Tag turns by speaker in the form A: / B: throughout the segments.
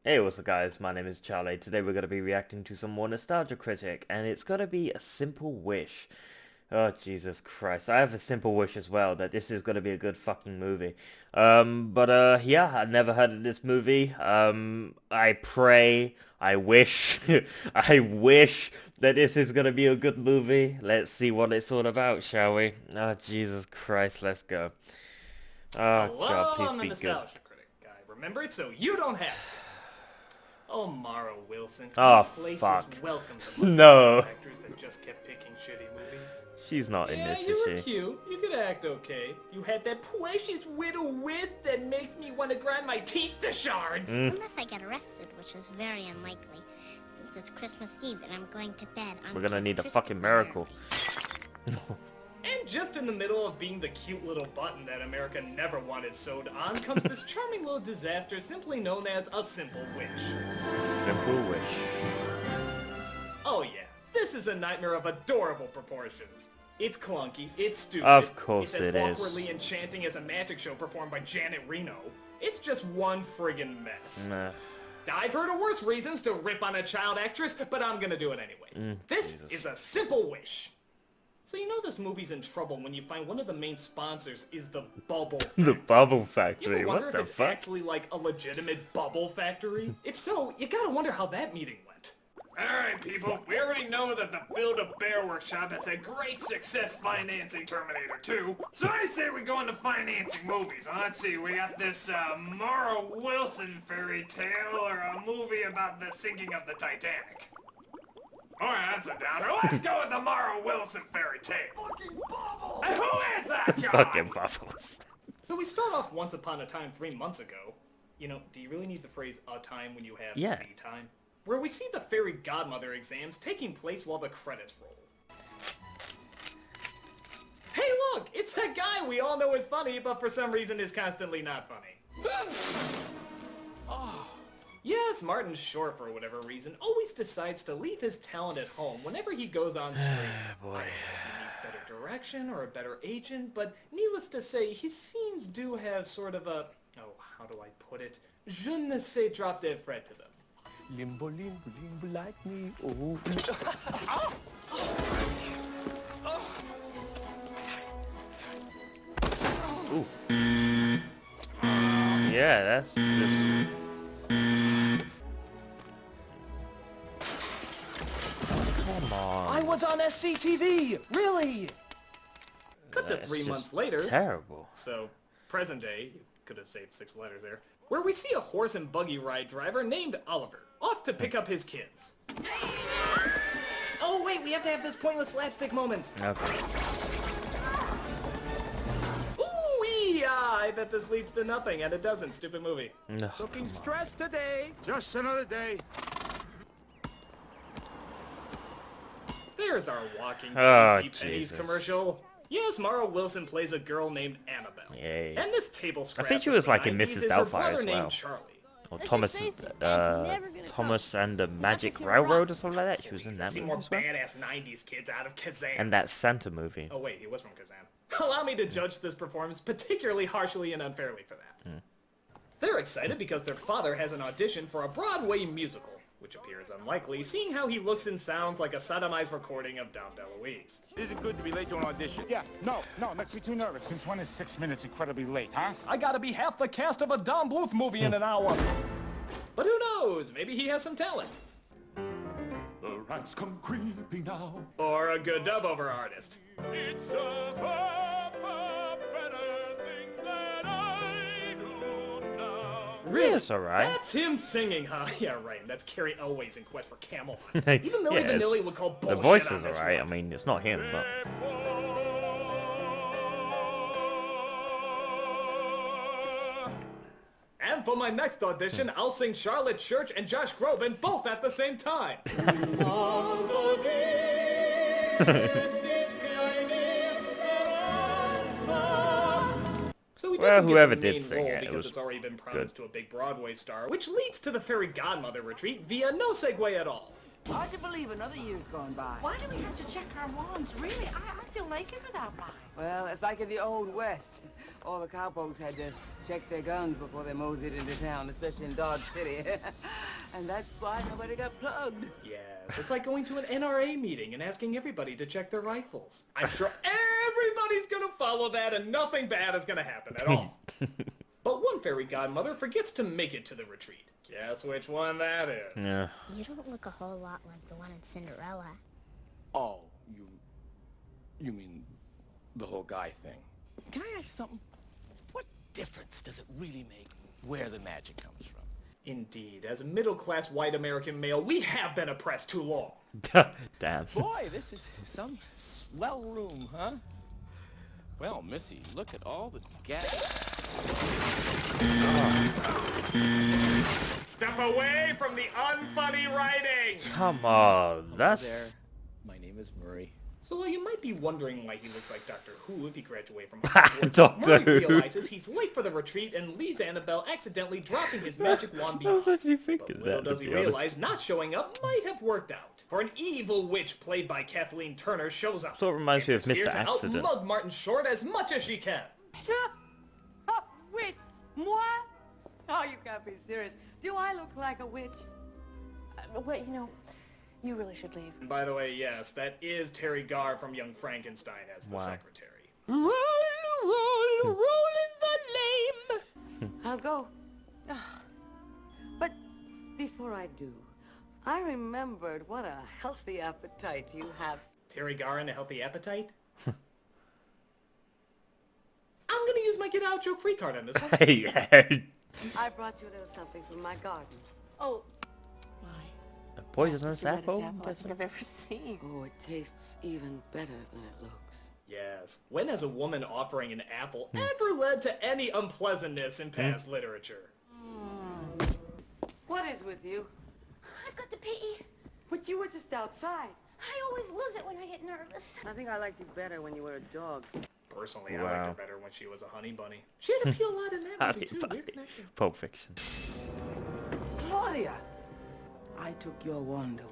A: Hey, what's up guys, my name is Charlie. Today we're going to be reacting to some more Nostalgia Critic, and it's going to be A Simple Wish. Oh, Jesus Christ. I have a simple wish as well, that this is going to be a good fucking movie. Yeah, I've never heard of this movie. I pray, I wish, I wish that this is going to be a good movie. Let's see what it's all about, shall we? Oh, Jesus Christ, let's go. Oh, God,
B: Hello,
A: please
B: I'm the
A: be good.
B: Nostalgia Critic guy. Remember it so you don't have to. Oh, Mara Wilson.
A: Oh,
B: places
A: fuck.
B: welcomed
A: No.
B: actors that just kept picking shitty movies.
A: She's not in
B: Yeah,
A: this,
B: you
A: is
B: were
A: she?
B: cute. You could act okay. You had that precious little wrist that makes me want to grind my teeth to shards.
C: Unless I get arrested, which is very unlikely, since it's Christmas Eve and I'm going to bed on
A: We're gonna need a
C: Christmas
A: fucking miracle.
B: And just in the middle of being the cute little button that America never wanted sewed on comes this charming little disaster simply known as A Simple Wish.
A: Simple wish.
B: Oh yeah, this is a nightmare of adorable proportions. It's clunky, it's stupid.
A: Of course
B: it's as
A: it is.
B: awkwardly enchanting as a magic show performed by Janet Reno. It's just one friggin' mess.
A: Nah.
B: I've heard of worse reasons to rip on a child actress, but I'm gonna do it anyway. This
A: Jesus.
B: is A Simple Wish. So you know this movie's in trouble when you find one of the main sponsors is the Bubble Factory.
A: The Bubble
B: You
A: Factory,
B: ever wonder
A: what
B: if
A: the
B: it's
A: fuck?
B: actually like a legitimate bubble factory? If so, you gotta wonder how that meeting went. Alright people, we already know that the Build-A-Bear Workshop has had great success financing Terminator 2, so I say we go into financing movies. Let's see, we got this Mara Wilson fairy tale or a movie about the sinking of the Titanic. Alright, that's a downer. Let's go with the Mara Wilson fairy tale. Fucking Bubbles! And who is that guy?
A: Fucking bubbles.
B: So we start off Once Upon a Time 3 months ago. You know, do you really need the phrase "a time" when you have
A: Yeah.
B: "the time"? Where we see the fairy godmother exams taking place while the credits roll. Hey look! It's that guy we all know is funny, but for some reason is constantly not funny. Yes, Martin Short, for whatever reason, always decides to leave his talent at home whenever he goes on screen.
A: Boy.
B: I don't know if he needs better direction or a better agent, but needless to say, his scenes do have sort of a, oh, how do I put it? Je ne sais drop dead Fred to them.
D: Limbo, limbo, limbo like me. Oh.
A: Yeah, that's just... Come
D: I
A: on.
D: was on SCTV! Really?
B: Cut to
A: That's
B: 3
A: just
B: months later.
A: Terrible.
B: So, present day, could have saved 6 letters there, where we see a horse and buggy ride driver named Oliver, off to pick up his kids. Oh wait, we have to have this pointless slapstick moment.
A: Okay.
B: Ooh-wee! Ah, I bet this leads to nothing, and it doesn't. Stupid movie.
A: No,
D: Looking stressed today. Just another day.
B: There's our walking
A: Oh,
B: J.C. Penney's
A: Jesus.
B: commercial. Yes, Mara Wilson plays a girl named Annabelle.
A: Yay.
B: And this table scrap
A: think she
B: of
A: was
B: the
A: like in
B: 90s
A: Mrs.
B: is her
A: Doubtfire
B: brother
A: as well.
B: named Charlie.
A: Or
C: Let's
A: Thomas,
C: just face it, that's never gonna
A: Thomas
C: come.
A: and the Magic
C: just your
A: Railroad or
C: luck.
A: something like that. She was in
B: I've
A: that
B: seen
A: movie
B: more
A: as well.
B: badass 90s kids out of Kazan.
A: And that Santa movie.
B: Oh wait, he was from Kazan. Allow me to judge this performance particularly harshly and unfairly for that. They're excited because their father has an audition for a Broadway musical, which appears unlikely, seeing how he looks and sounds like a sodomized recording of Dom DeLuise.
D: Is it good to be late to an audition?
E: Yeah, no, makes me too nervous. Since when is 6 minutes incredibly late, huh?
B: I gotta be half the cast of a Don Bluth movie in an hour. But who knows? Maybe he has some talent.
F: The rats come creeping now.
B: Or a good dub-over artist.
F: It's a better thing that I do now.
B: Really?
A: Yeah, it's alright.
B: That's him singing, huh? Yeah, right. And that's Carrie Elways in Quest for Camelot.
A: Yeah,
B: Even Milli
A: it's-
B: Vanilli would call
A: The
B: bullshit
A: voice
B: on
A: is
B: this
A: alright. I
B: one.
A: mean, it's not him, but...
B: And for my next audition, I'll sing Charlotte Church and Josh Groban both at the same time. So he
A: Well,
B: doesn't
A: whoever
B: get the
A: did
B: main
A: sing
B: role
A: it, it
B: because
A: was
B: it's already been promised to a big Broadway star, which leads to the fairy godmother retreat via no segue at all.
G: Hard to believe another year's gone by.
H: Why do we have to check our wands? Really, I feel naked without mine.
G: Well, it's like in the Old West. All the cowpokes had to check their guns before they moseyed into town, especially in Dodge City. And that's why nobody got plugged.
B: Yes, it's like going to an NRA meeting and asking everybody to check their rifles. I'm sure everybody's gonna follow that and nothing bad is gonna happen at all. But one fairy godmother forgets to make it to the retreat. Guess which one that is.
A: Yeah.
C: You don't look a whole lot like the one in Cinderella.
D: Oh, you mean the whole guy thing?
I: Can I ask something? What difference does it really make where the magic comes from?
B: Indeed, as a middle-class white American male, we have been oppressed too long.
A: Damn.
I: Boy, this is some swell room, huh? Well, Missy, look at all the gas.
B: Step away from the unfunny writing!
A: Come on,
I: There.
A: that's...
I: My name is Murray.
B: So you might be wondering why he looks like Doctor Who if he graduated from Hogwarts.
A: Doctor
B: Murray
A: Who.
B: realizes he's late for the retreat and leaves Annabelle accidentally dropping his magic wand
A: I was
B: behind.
A: actually
B: But
A: thinking
B: little
A: that,
B: does
A: to
B: he
A: be honest.
B: realize not showing up might have worked out. For an evil witch played by Kathleen Turner shows up.
A: Sort of reminds me
B: and
A: of
B: is here
A: Mr.
B: to
A: Accident.
B: outmug Martin Short as much as she can.
G: A witch? Moi? Oh, you can't be serious. Do I look like a witch?
H: Wait, you really should leave.
B: And by the way, yes, that is Terry Garr from Young Frankenstein as the
A: Wow.
B: secretary.
G: Roll, roll, roll in the lame. I'll go. But before I do, I remembered what a healthy appetite you have.
B: Terry Garr and a healthy appetite? I'm gonna use my get out joke free card on this one.
A: Hey,
G: I brought you a little something from my garden.
H: Oh,
A: a poisonous
H: the reddest
A: apple?
H: apple I think I've ever seen.
G: Oh, it tastes even better than it looks.
B: Yes. When has a woman offering an apple ever led to any unpleasantness in past literature?
G: What is with you?
C: I've got to pee.
G: But you were just outside.
C: I always lose it when I get nervous.
G: I think I liked you better when you were a dog.
B: Personally, I
A: Wow.
B: liked her better when she was a honey bunny. She had to pee a lot in that movie too. Weird connection.
A: Pulp Fiction.
G: Claudia! I took your wand away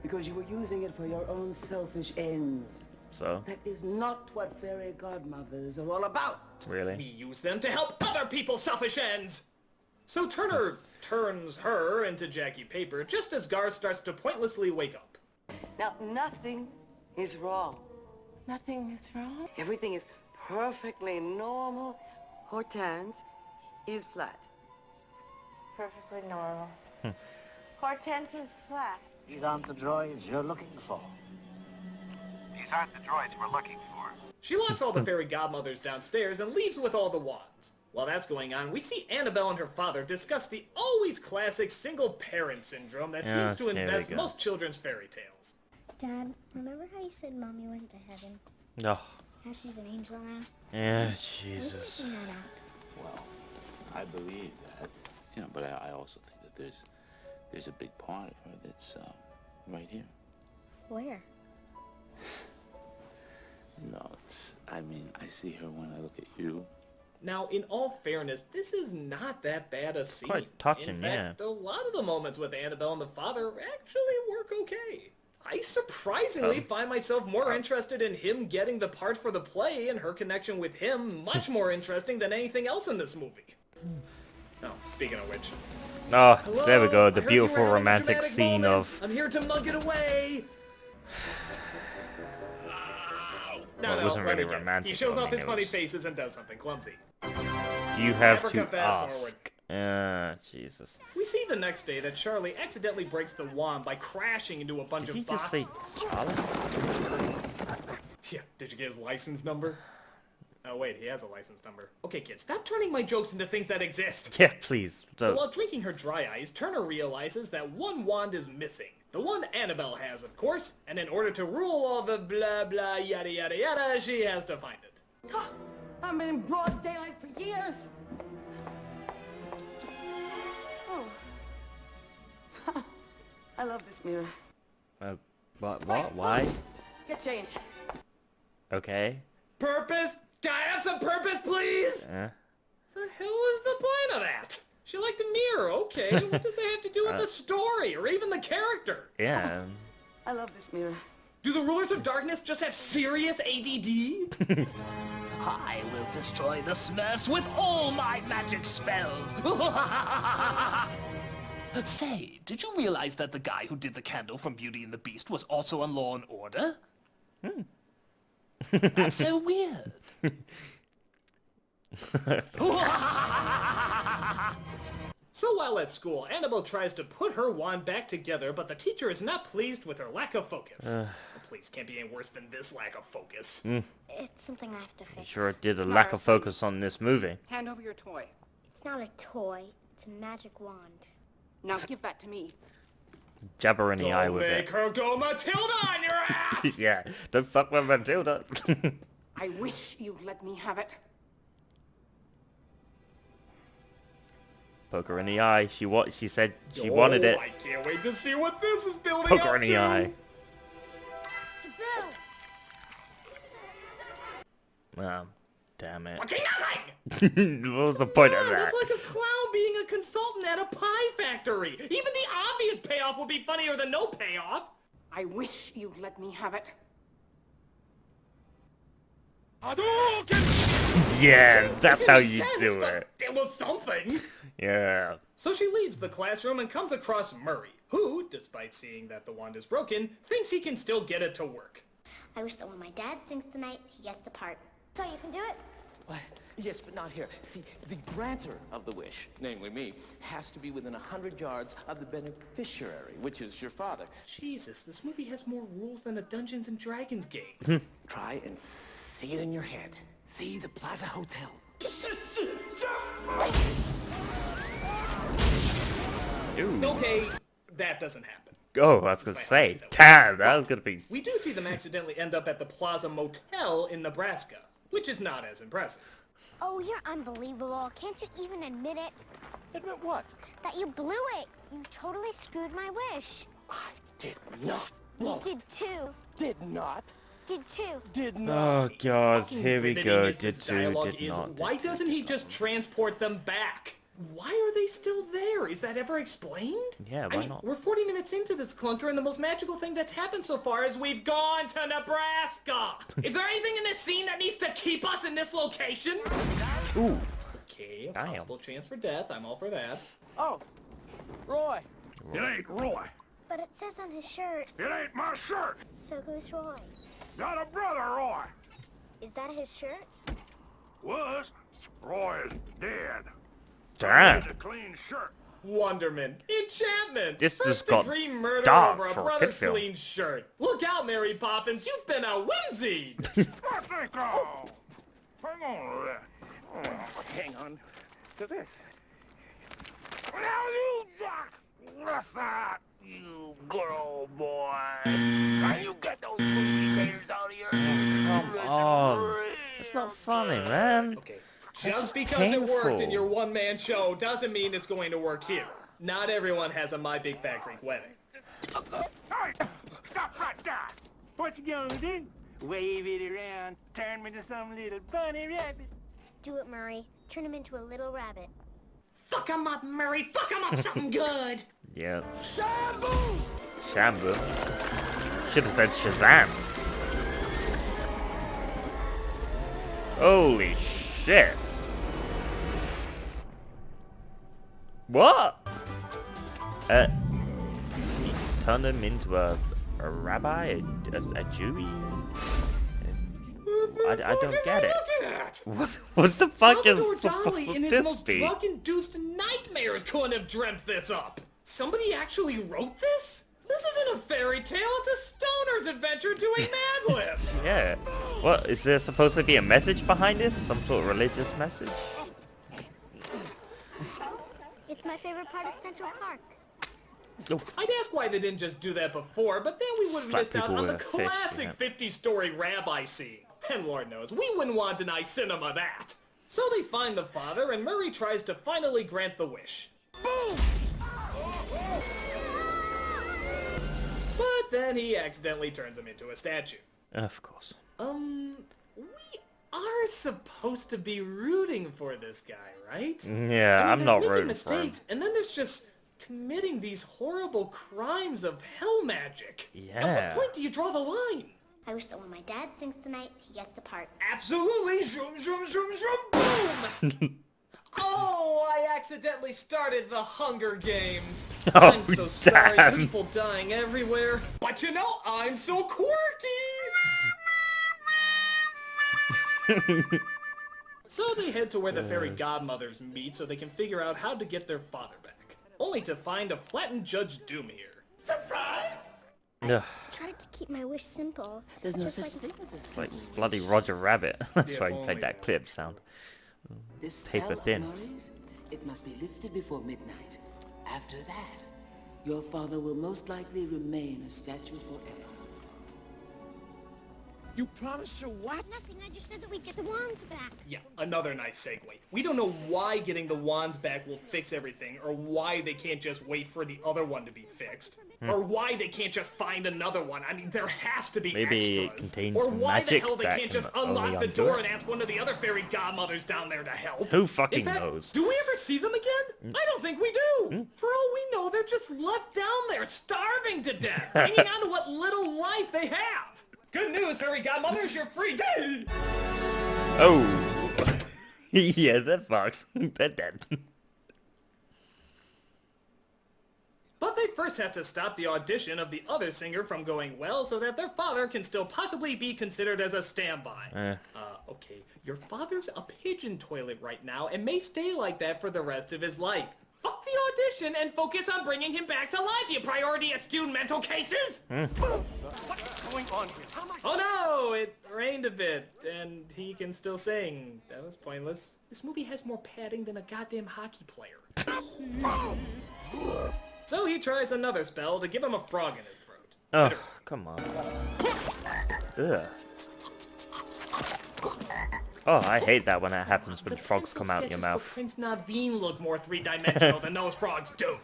G: because you were using it for your own selfish ends.
A: So,
G: That is not what fairy godmothers are all about.
B: We
A: really?
B: use them to help other people's selfish ends! So Turner turns her into Jackie Paper just as Gar starts to pointlessly wake up.
G: Now, nothing is wrong.
H: Nothing is wrong.
G: Everything is perfectly normal. Hortense is flat.
H: Perfectly normal. Hortense is flat.
I: These aren't the droids you're looking for.
D: These aren't the droids we're looking for.
B: She locks all the fairy godmothers downstairs and leaves with all the wands. While that's going on, we see Annabelle and her father discuss the always classic single parent syndrome that seems to
A: here we
B: invest
A: go.
B: most children's fairy tales.
C: Dad, remember how you said Mommy went to heaven?
A: No.
C: How she's an angel now?
A: Yeah,
C: Are you
A: Jesus.
C: making that up?
J: Well, I believe that, but I also think that there's a big part of her that's right here.
C: Where?
J: No, I see her when I look at you.
B: Now, in all fairness, this is not that bad a scene.
A: quite touching,
B: in fact, a lot of the moments with Annabelle and the father actually work okay. I surprisingly find myself more interested in him getting the part for the play and her connection with him much more interesting than anything else in this movie. Oh, speaking of which.
A: Oh,
B: Hello?
A: there we go.
B: I
A: The
B: heard you were
A: beautiful
B: having a
A: romantic
B: dramatic
A: scene
B: moment.
A: of...
B: I'm here to mug it away!
A: Well, it wasn't
B: let me
A: really
B: guess.
A: romantic,
B: He shows
A: I
B: off
A: mean,
B: his
A: it
B: funny
A: was-
B: faces and does something clumsy.
A: You have
B: Africa
A: to
B: fast forward.
A: ask. Jesus.
B: We see the next day that Charlie accidentally breaks the wand by crashing into a bunch
A: Did he
B: of
A: just
B: boxes.
A: say Charlie?
B: Yeah, did you get his license number? Oh wait, he has a license number. Okay kids, stop turning my jokes into things that exist!
A: Yeah, please.
B: So while drinking her dry ice, Turner realizes that one wand is missing. The one Annabelle has, of course, and in order to rule all the blah blah yada yada yada, she has to find it.
G: I've been in broad daylight for years. Oh. I love this mirror.
A: What? Why?
G: Get changed.
A: Okay.
B: Purpose? Can I have some purpose, please?
A: Uh,
B: The hell was the point of that? She liked a mirror, okay. What does that have to do with about the story or even the character.
A: Yeah.
G: I love this mirror.
B: Do the rulers of darkness just have serious ADD?
K: I will destroy the Smurfs with all my magic spells. Say, did you realize that the guy who did the candle from Beauty and the Beast was also on Law and Order? That's so weird.
B: So while at school, Annabelle tries to put her wand back together, but the teacher is not pleased with her lack of focus. Please, can't be any worse than this lack of focus.
C: It's something I have to fix.
A: Sure did a lack of focus on this movie.
G: Hand over your toy.
C: It's not a toy. It's a magic wand.
G: Now give that to me.
A: Jab her in the eye
B: Don't
A: with
B: make
A: it.
B: her go Matilda on your ass!
A: Yeah, don't fuck with Matilda.
G: I wish you'd let me have it.
A: Poke her in the eye. She said she wanted it.
B: I can't wait to see what this is building
A: Poke
B: up
A: her in the
B: to.
A: eye.
C: Taboo!
A: Oh, damn it.
B: Fucking nothing!
A: What was the point of
B: That's
A: that?
B: like a clown being a consultant at a pie factory. Even the obvious payoff would be funnier than no payoff.
G: I wish you'd let me have it.
A: Yeah, that's
B: It
A: how
B: makes
A: you
B: sense,
A: do
B: but
A: it.
B: It was something.
A: Yeah.
B: So she leaves the classroom and comes across Murray, who, despite seeing that the wand is broken, thinks he can still get it to work.
C: I wish that when my dad sings tonight, he gets the part. So you can do it?
I: What? Yes, but not here. See, the grantor of the wish, namely me, has to be within 100 yards of the beneficiary, which is your father.
B: Jesus, this movie has more rules than a Dungeons and Dragons game.
I: Try and see it in your head. See the Plaza Hotel.
A: Ooh.
B: Okay, that doesn't happen.
A: Oh, I was gonna say, damn, that was gonna be.
B: We do see them accidentally end up at the Plaza Motel in Nebraska, which is not as impressive.
C: Oh, you're unbelievable. Can't you even admit it?
I: Admit what?
C: That you blew it. You totally screwed my wish.
I: I did not.
C: You
I: No,
C: did too.
I: did not.
C: Did too.
I: Did not.
A: Oh god,
B: Fucking
A: here we
B: riveting
A: go.
B: as
A: Did
B: this
A: two,
B: dialogue
A: did
B: is,
A: not.
B: why doesn't he just transport them back? Why are they still there? Is that ever explained?
A: Yeah,
B: I
A: why
B: mean,
A: not?
B: we're 40 minutes into this clunker, and the most magical thing that's happened so far is we've gone to Nebraska. Is there anything in this scene that needs to keep us in this location?
A: Ooh.
B: Okay, a
A: Damn.
B: possible chance for death. I'm all for that.
I: Oh, Roy.
E: It ain't Roy.
C: But it says on his shirt.
E: It ain't my shirt.
C: So who's Roy?
E: Not a brother, Roy.
C: Is that his shirt?
E: Was. Roy is dead.
A: Damn.
E: It's a clean shirt.
B: Wonderment. Enchantment.
A: This
B: First
A: just got
B: degree murder
A: dark
B: over a
A: for a
B: brother's
A: kid film.
B: clean shirt. Look out, Mary Poppins. You've been a whimsy.
E: I think, oh. Hang on to that.
I: Hang on to this.
E: Now you just listen, you good old boy. Now you get those boozy taters out of here.
A: Come on. It's not funny, man.
B: Okay.
A: That's
B: Just because it worked in
A: painful.
B: your one-man show doesn't mean it's going to work here. Not everyone has a My Big Fat Greek Wedding.
E: Hey, stop right there. What you gonna do? Wave it around, turn me to some little bunny rabbit.
C: Do it, Murray. Turn him into a little rabbit.
B: Fuck him up, Murray. Fuck him up something good.
A: Yeah.
E: Shampoo!
A: Shampoo. Should have said Shazam. Holy shit. What? He turned him into a rabbi, a Jewy? I don't get it. What the fuck is
B: Salvador
A: supposed
B: Dali
A: to
B: in his
A: this
B: most
A: be?
B: drug-induced nightmares couldn't have dreamt this up. Somebody actually wrote this? This isn't a fairy tale, it's a stoner's adventure doing Mad Libs.
A: Yeah. What, is there supposed to be a message behind this? Some sort of religious message?
C: It's my favorite part of Central Park.
B: I'd ask why they didn't just do that before, but then we would have
A: Slap
B: missed out
A: people
B: on the
A: with a fish,
B: classic
A: yeah.
B: 50-story rabbi scene. And Lord knows, we wouldn't want to deny cinema that. So they find the father, and Murray tries to finally grant the wish.
E: Boom!
B: But then he accidentally turns him into a statue.
A: Of course.
B: We are supposed to be rooting for this guy, right?
A: Yeah,
B: I mean,
A: I'm not
B: there's making
A: rooting for him.
B: mistakes, and then there's just committing these horrible crimes of hell magic.
A: Yeah.
B: At what point do you draw the line?
C: I wish that when my dad sings tonight, he gets the part.
B: Absolutely! Zoom, zoom, zoom, zoom, boom! Oh, I accidentally started the Hunger Games.
A: Oh,
B: I'm so sorry,
A: damn.
B: people dying everywhere. But you know, I'm so quirky! So they head to where the fairy godmothers meet so they can figure out how to get their father back. Only to find a flattened Judge Doom here.
A: Ugh,
C: Tried to keep my wish simple.
I: There's no
C: just
I: such
C: like
I: thing as a
A: it's like
I: simple
A: bloody Roger Rabbit. That's
B: If
A: why he
B: only.
A: played that clip sound.
L: This
A: Paper
L: spell of
A: thin.
L: Murray's, it must be lifted before midnight. After that, your father will most likely remain a statue forever.
E: You promised your what?
C: Nothing, I just said that we'd get the wands back.
B: Yeah, another nice segue. We don't know why getting the wands back will fix everything, or why they can't just wait for the other one to be fixed, or why they can't just find another one. I mean, there has to be
A: Maybe it
B: extras.
A: contains
B: Or why
A: magic
B: the hell they
A: that
B: can't
A: can
B: just
A: only
B: unlock the
A: undo
B: door
A: it.
B: and ask one of the other fairy godmothers down there to help.
A: Who fucking
B: In fact,
A: knows?
B: do we ever see them again? I don't think we do. For all we know, they're just left down there, starving to death, hanging on to what little life they have. Good news, fairy godmothers, you're free.
A: Oh. Yeah, they're fucked. They're dead.
B: But they first have to stop the audition of the other singer from going well so that their father can still possibly be considered as a standby. Okay, your father's a pigeon toilet right now and may stay like that for the rest of his life. Fuck the audition and focus on bringing him back to life, you priority-skewed mental cases!
E: What's going on here? How much?
B: Oh no, it rained a bit, and he can still sing. That was pointless. This movie has more padding than a goddamn hockey player. So he tries another spell to give him a frog in his throat.
A: Oh, come on. Ugh. Oh, I hate that when that happens when
B: The
A: frogs
B: pencil
A: come out your
B: sketches
A: mouth.
B: for Prince Naveen look more three-dimensional than those frogs do.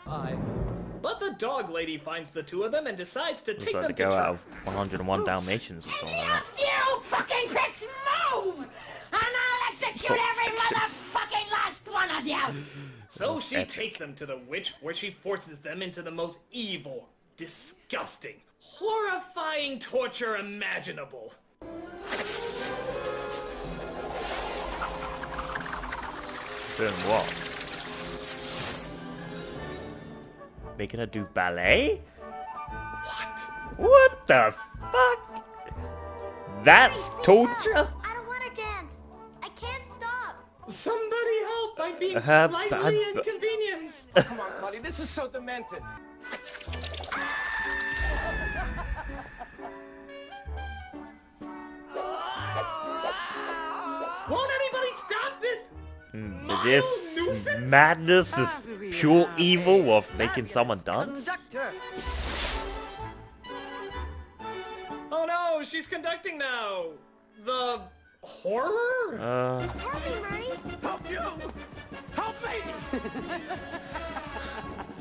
B: But the dog lady finds the two of them and decides to
A: It's
B: take
A: like
B: them
A: the
B: to
A: girl out
B: church.
A: of 101 Dalmatians or something like that.
G: You fucking pricks move! And I'll execute every motherfucking last one of you!
B: So she takes them to the witch, where she forces them into the most evil, disgusting, horrifying torture imaginable.
A: Doing what? Making her do ballet?
B: What?
A: What the fuck? That's torture?
C: I don't want to dance. I can't stop.
B: Somebody help! I'm being
A: Uh,
B: slightly
A: but-
B: inconvenienced.
E: Come on, Claudia, this is so demented.
B: Won't anybody stop this?
A: This
B: nuisance?
A: madness, this pure evil of making someone dance?
G: Conductor!
B: Oh no, she's conducting now. The horror?
C: Help me, Murray.
E: Help you! Help me!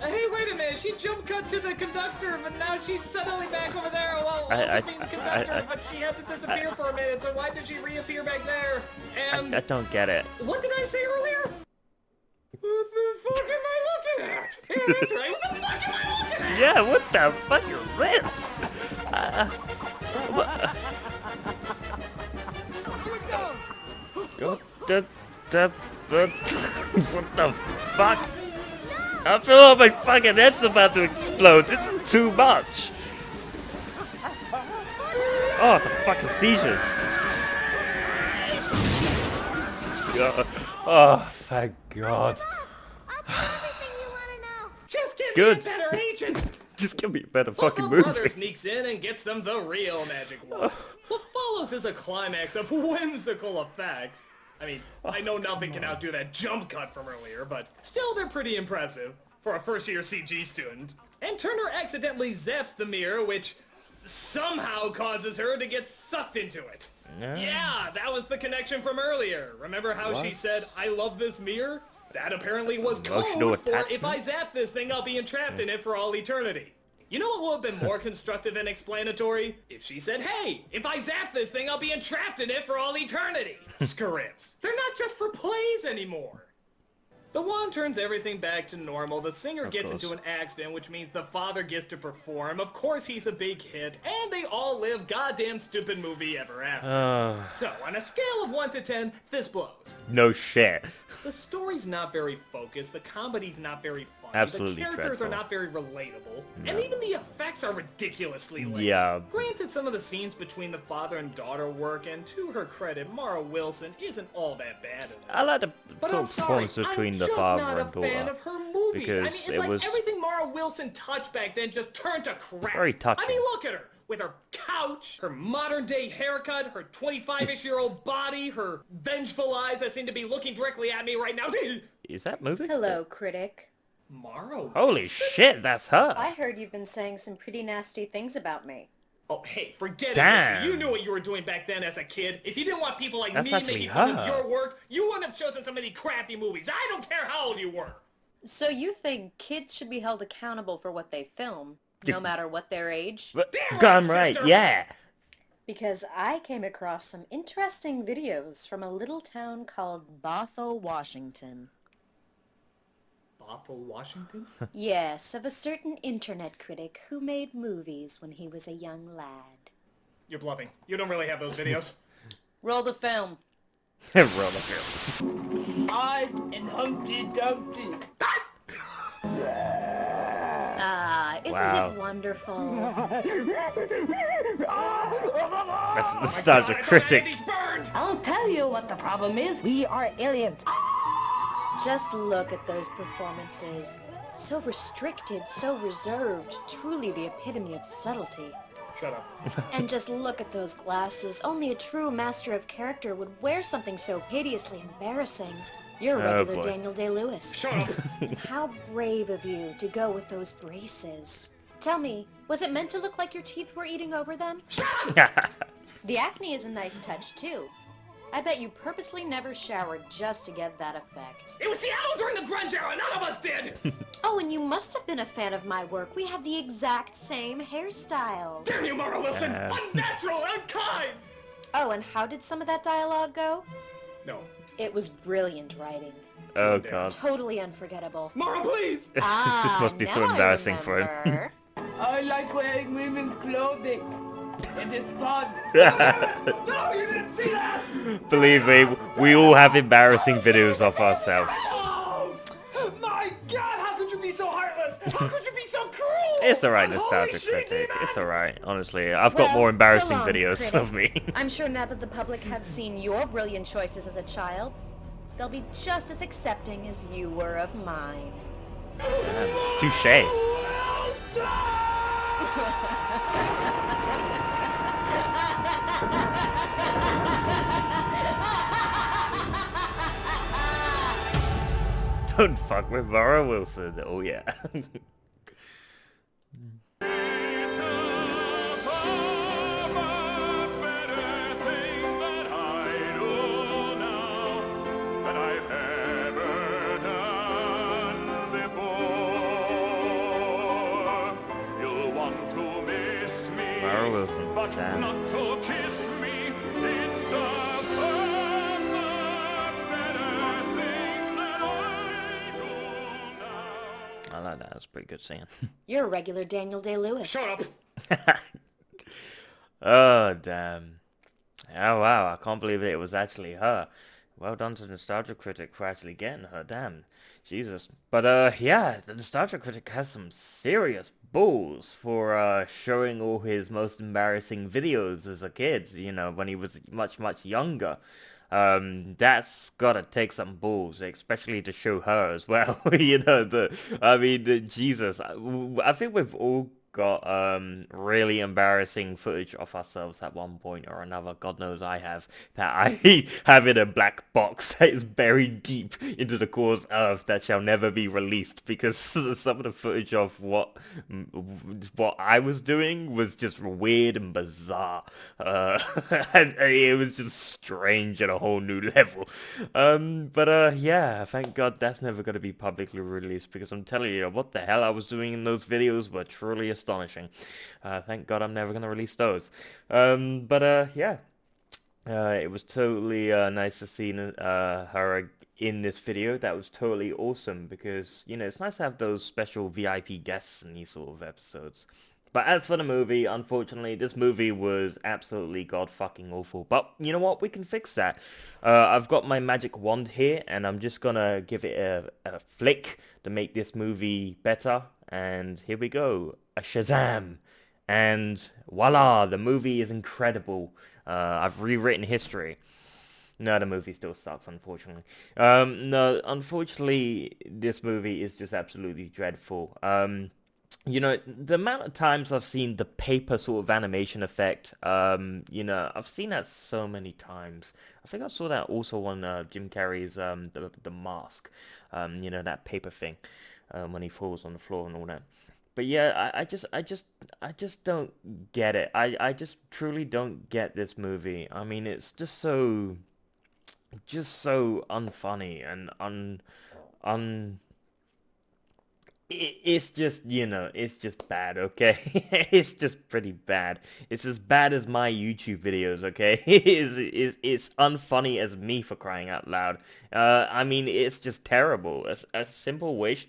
B: Hey, wait a minute, she jump cut to the conductor, but now she's suddenly back over there while also being the conductor, but she had to disappear for a minute, so why did she reappear back there? And
A: I don't get it.
B: what did I say earlier? What the fuck am I looking at? Yeah, that's right, what the fuck am I looking at?
A: Yeah, what the fuck is this? What the fuck? I feel like my fucking head's about to explode. This is too much. Oh, the fucking seizures. God. Oh, thank God.
C: I'll tell everything you want to know.
B: Just give
A: Good.
B: me a better agent!
A: Just give me a better
B: But
A: fucking
B: the brother
A: movie.
B: sneaks in and gets them the real magic wand. What follows is a climax of whimsical effects. I mean, I know nothing can outdo that jump cut from earlier, but still they're pretty impressive for a first-year CG student. And Turner accidentally zaps the mirror, which somehow causes her to get sucked into it. Yeah, that was the connection from earlier. Remember how she
A: What?
B: said, "I love this mirror"? That apparently was
A: Emotional
B: code for, "If
A: attachment?
B: I zap this thing, I'll be entrapped in it for all eternity." You know what would have been more constructive and explanatory? If she said, "Hey, if I zap this thing, I'll be entrapped in it for all eternity." Scripts. They're not just for plays anymore. The wand turns everything back to normal. The singer gets
A: course.
B: into an accident, which means the father gets to perform. Of course, he's a big hit, and they all live goddamn stupid movie ever after. So, on a scale of 1 to 10, this blows.
A: No shit.
B: The story's not very focused, the comedy's not very funny,
A: Absolutely
B: the characters
A: dreadful.
B: are not very relatable,
A: No.
B: and even the effects are ridiculously lame.
A: Yeah.
B: Granted, some of the scenes between the father and daughter work, and to her credit, Mara Wilson isn't all that bad in this.
A: I like the
B: But
A: sort
B: I'm
A: of
B: sorry,
A: performance between
B: I'm
A: the
B: just
A: father
B: not
A: and
B: a fan
A: daughter.
B: of her movies.
A: Because
B: I mean, it's
A: it
B: like
A: was
B: everything Mara Wilson touched back then just turned to crap.
A: very touching.
B: I mean, look at her. With her couch, her modern-day haircut, her 25-ish-year-old body, her vengeful eyes that seem to be looking directly at me right now.
A: Is that movie?
M: Hello, Critic.
B: Mara
A: Holy shit, that's her.
M: I heard you've been saying some pretty nasty things about me.
B: Oh, hey, forget
A: Damn.
B: it, Missy. You knew what you were doing back then as a kid. If you didn't want people like
A: That's
B: me
A: actually
B: making fun
A: her.
B: of your work, you wouldn't have chosen so many crappy movies. I don't care how old you were.
M: So you think kids should be held accountable for what they film, no matter what their age?
A: Damn right,
B: sister.
A: yeah.
M: Because I came across some interesting videos from a little town called Bothell, Washington.
B: Bothell, Washington?
M: Yes, of a certain internet critic who made movies when he was a young lad.
B: You're bluffing. You don't really have those videos.
M: Roll the film.
A: Roll the film.
L: I and Humpty Dumpty.
M: Ah, isn't
A: Wow.
M: it wonderful?
A: That's nostalgia critic.
L: I'll tell you what the problem is. We are aliens.
M: Just look at those performances. So restricted, so reserved, truly the epitome of subtlety.
B: Shut up.
M: And just look at those glasses. Only a true master of character would wear something so hideously embarrassing. You're a
A: Oh,
M: regular
A: boy.
M: Daniel Day-Lewis.
B: Shut up.
M: And how brave of you to go with those braces. Tell me, was it meant to look like your teeth were eating over them? The acne is a nice touch, too. I bet you purposely never showered just to get that effect.
B: It was Seattle during the grunge era. None of us did.
M: Oh, and you must have been a fan of my work. We have the exact same hairstyle.
B: Damn you, Mara Wilson. Unnatural, unkind.
M: Oh, and how did some of that dialogue go?
B: No.
M: It was brilliant writing.
A: Oh god.
M: Totally unforgettable.
B: Mara, please.
M: Ah,
A: This must be so
M: now I
A: embarrassing for him.
M: remember.
L: I like wearing women's clothing. And it's fun.
B: No, you didn't see that.
A: Believe me, we all have embarrassing videos of ourselves.
B: Oh, my God. How could you be so heartless? How could you be so cruel?
A: It's alright,
B: Unholy
A: nostalgia critic.
B: she-demon.
A: It's alright, honestly. I've got
M: Well,
A: more embarrassing
M: so long,
A: videos
M: critic.
A: of me.
M: I'm sure now that the public have seen your brilliant choices as a child, they'll be just as accepting as you were of mine.
A: Touche. Don't fuck with Mara Wilson. Oh yeah. Mara Wilson. Damn.
F: Not to kiss me, it's a far, far better thing that I do now.
A: I like that. That's a pretty good scene.
M: You're a regular Daniel Day-Lewis.
B: Shut up.
A: Oh, damn. Oh, wow. I can't believe it was actually her. Well done to Nostalgia Critic for actually getting her. Damn. Jesus. But, yeah, the Nostalgia Critic has some serious balls for, showing all his most embarrassing videos as a kid, you know, when he was much, much younger. That's gotta take some balls, especially to show her as well. You know, Jesus. I think we've all got really embarrassing footage of ourselves at one point or another. God knows I have, that I have in a black box that is buried deep into the core's earth that shall never be released, because some of the footage of what I was doing was just weird and bizarre. And it was just strange at a whole new level. Yeah, thank God that's never going to be publicly released, because I'm telling you, what the hell I was doing in those videos were truly astonishing. Thank God I'm never going to release those. Yeah. It was totally nice to see her in this video, that was totally awesome, because, you know, it's nice to have those special VIP guests in these sort of episodes. But as for the movie, unfortunately, this movie was absolutely god-fucking awful. But you know what? We can fix that. I've got my magic wand here, and I'm just gonna give it a flick to make this movie better. And here we go. A Shazam! And voila! The movie is incredible. I've rewritten history. No, the movie still sucks, unfortunately. No, unfortunately, this movie is just absolutely dreadful. You know, the amount of times I've seen the paper sort of animation effect, you know, I've seen that so many times. I think I saw that also on Jim Carrey's the Mask, you know, that paper thing, when he falls on the floor and all that. But yeah, I just don't get it. I just truly don't get this movie. I mean, it's just so unfunny and it's just, you know, it's just bad, okay? It's just pretty bad. It's as bad as my YouTube videos, okay? It's unfunny as me, for crying out loud. I mean, it's just terrible. A simple wish.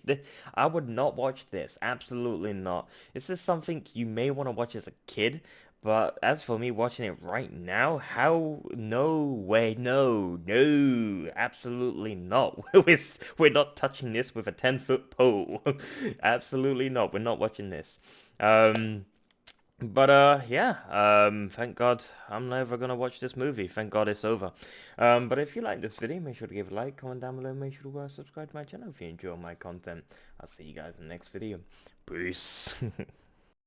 A: I would not watch this. Absolutely not. This is something you may want to watch as a kid, but as for me watching it right now, how? No way, no, absolutely not. We're not touching this with a 10-foot pole. Absolutely not. We're not watching this. Yeah, thank God I'm never gonna watch this movie. Thank God it's over. But if you like this video, make sure to give a like, comment down below, make sure to subscribe to my channel if you enjoy my content. I'll see you guys in the next video. Peace.